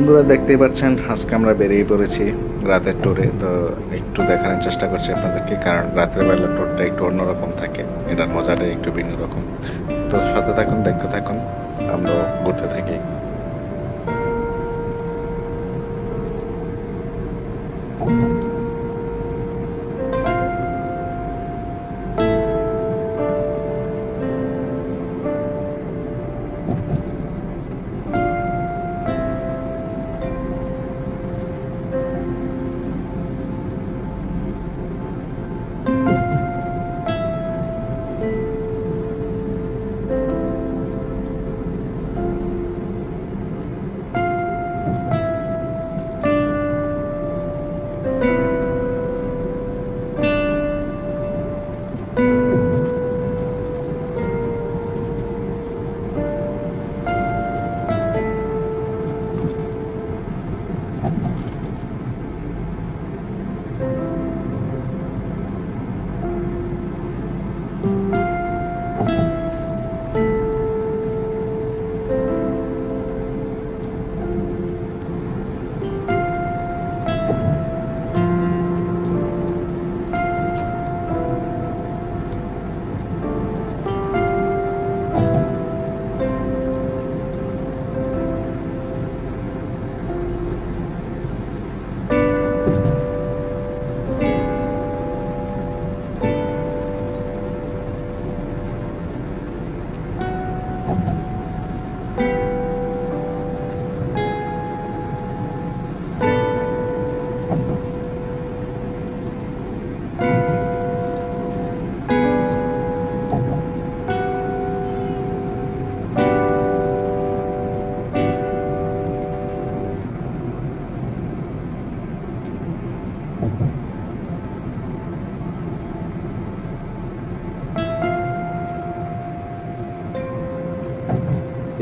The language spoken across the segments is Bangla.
বন্ধুরা, দেখতেই পাচ্ছেন আজকে আমরা বেরিয়ে পড়েছি রাতের ট্যুরে। তো একটু দেখানোর চেষ্টা করছি আপনাদেরকে, কারণ রাতের বেলা ট্যুরটা একটু অন্যরকম থাকে, এটার মজাটাই একটু ভিন্ন রকম। তো সাথে থাকুন, দেখতে থাকুন, আমরা ঘুরতে থাকি।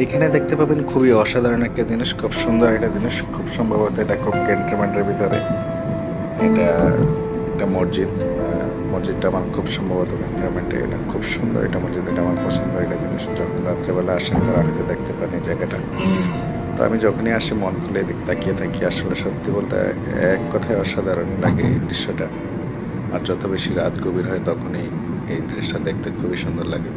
এখানে দেখতে পাবেন খুবই অসাধারণ একটা জিনিস, খুব সুন্দর একটা জিনিস। খুব সম্ভবত এটা খুব ক্যান্টনমেন্টের ভিতরে। এটা একটা মসজিদ। মসজিদটা আমার খুব সম্ভবত ক্যান্টনমেন্টে। এটা খুব সুন্দর, এটা মসজিদ, এটা আমার পছন্দ একটা জিনিস। যখন রাত্রেবেলা আসেন তারা হয়তো দেখতে পান এই জায়গাটা। তো আমি যখনই আসি মন খুলে এদিক তাকিয়ে থাকি। আসলে সত্যি বলতে এক কথায় অসাধারণ লাগে এই দৃশ্যটা। আর যত বেশি রাত গভীর হয় তখনই এই দৃশ্যটা দেখতে খুবই সুন্দর লাগে।